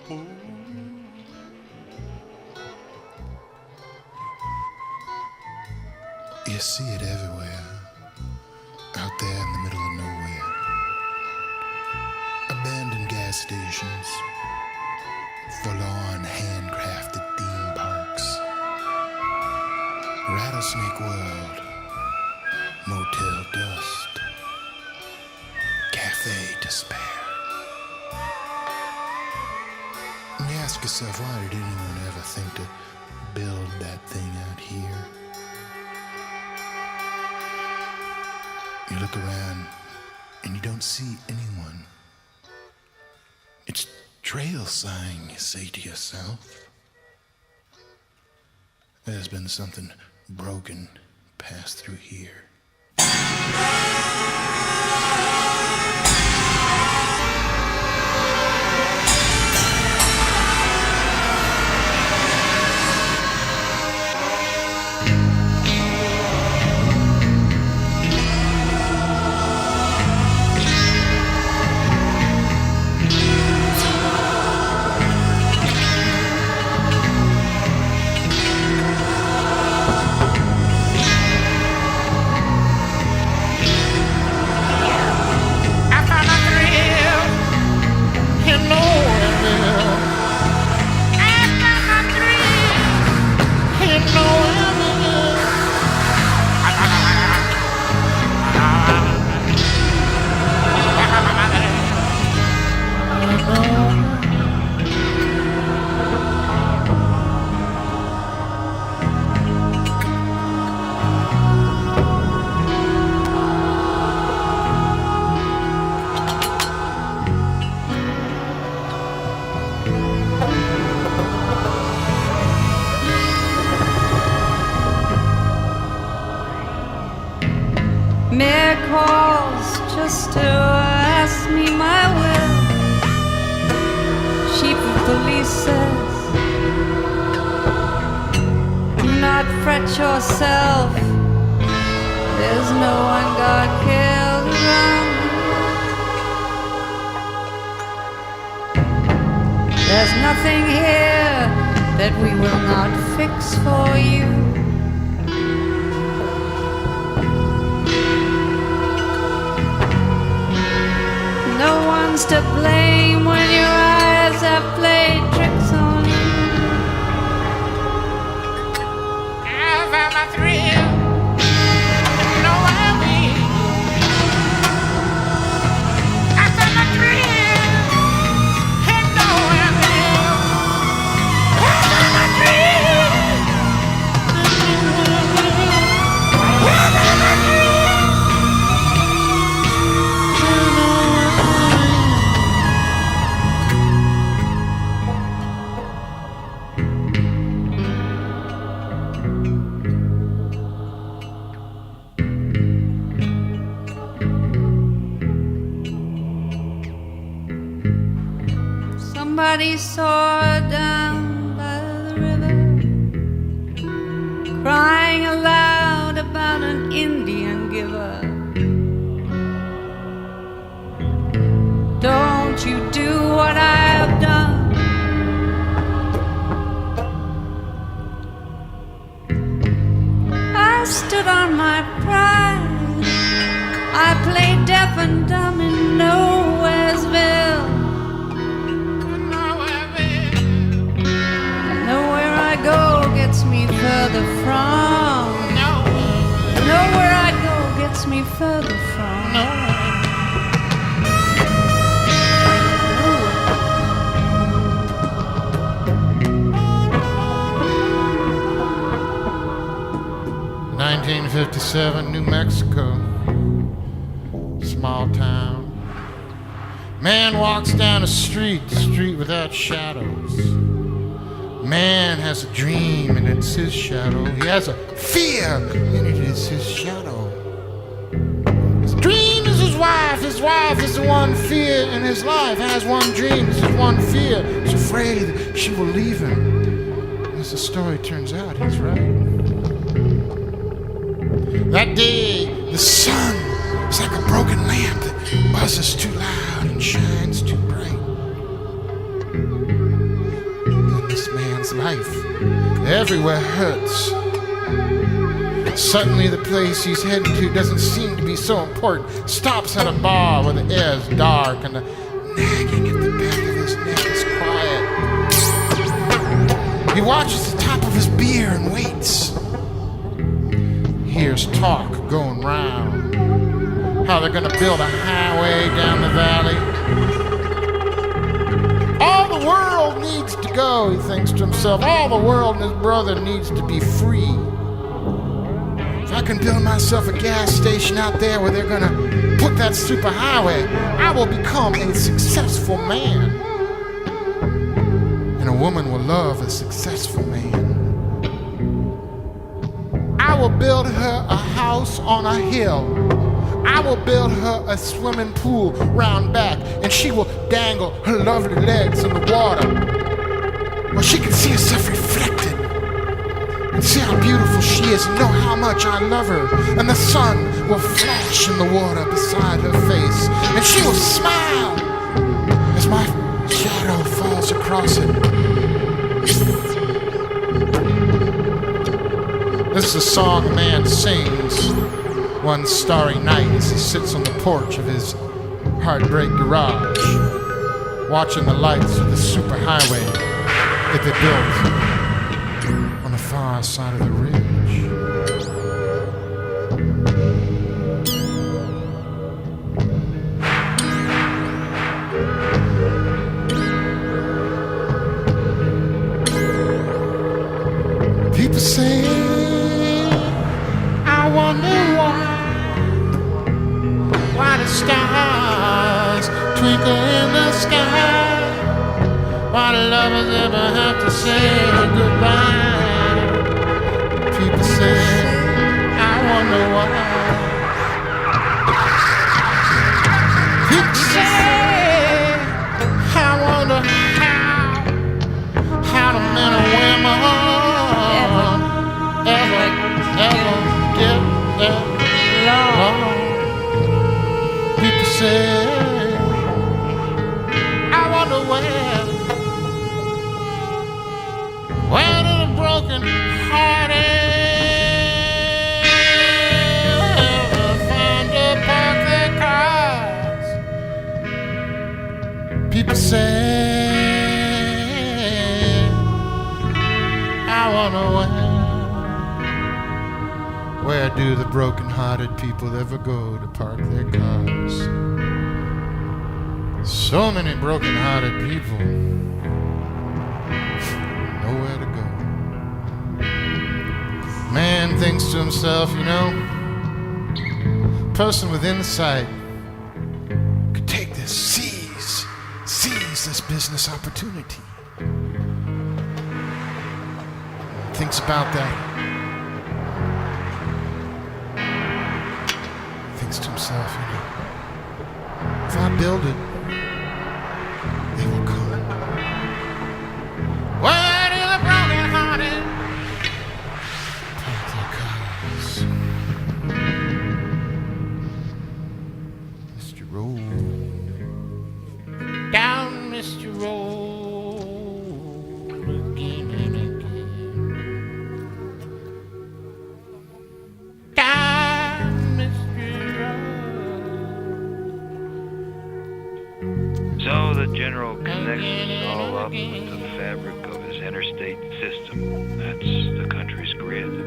You see it everywhere, out there in the middle of nowhere. Abandoned gas stations, forlorn handcrafted theme parks, rattlesnake world, motel dust, cafe despair. And you ask yourself, why did anyone ever think to build that thing out here? You look around and you don't see anyone. It's trail sign, you say to yourself. There's been something broken passed through here. Mayor calls just to ask me my will. Chief of police says, do not fret yourself. There's no one got killed around. There's nothing here that we will not fix for you. No one's to blame when your eyes have played tricks on you. I found my thrill, you know what I mean. I found my thrill, you know what I mean. I found my thrill, I found my thrill. Somebody saw her down by the river, crying aloud about an Indian giver. Don't you do what I have done. I stood on my pride. I played deaf and dumb in Nowheresville. Gets me further from nowhere I go gets me further from nowhere. 1957, New Mexico, small town. Man walks down a street without shadows. Man has a dream and it's his shadow. He has a fear and it is his shadow. His dream is his wife is the one fear in his life. Has one dream, this is one fear. He's afraid that she will leave him. As the story turns out, he's right. That day, the sun is like a broken lamp that buzzes too loud and shines too bright. this man's life. Everywhere hurts. Suddenly the place he's heading to doesn't seem to be so important. Stops at a bar where the air's dark and the nagging at the back of his neck is quiet. He watches the top of his beer and waits. Hears talk going round. How they're gonna build a highway down the valley. All the world needs to go, he thinks to himself. All the world and his brother needs to be free. If I can build myself a gas station out there where they're gonna put that superhighway, I will become a successful man. And a woman will love a successful man. I will build her a house on a hill. I will build her a swimming pool round back, and she will dangle her lovely legs in the water where she can see herself reflected and see how beautiful she is and know how much I love her. And the sun will flash in the water beside her face, and she will smile as my shadow falls across it. This is a song a man sings one starry night as he sits on the porch of his heartbreak garage, watching the lights of the superhighway that they built on the far side of the ridge. People say, I wonder why the stars twinkle in the sky, why the lovers ever have to say goodbye. People say, I wonder why. People say, I wonder how the men and women ever get that long. People say, I wonder where do the broken hearted find to park their cars? People say, I wonder where do the broken-hearted people ever go to park their cars? So many broken-hearted people, nowhere to go. Man thinks to himself, you know, person with insight could take this, seize this business opportunity. Thinks about that. Thinks to himself, you know, if I build it, they will come. Where do the broken-hearted park their cars? Mr. Road, down Mr. Road, again and again. Down Mr. Road. So the general connects us all up with the fabric of his interstate system. That's the country's grid.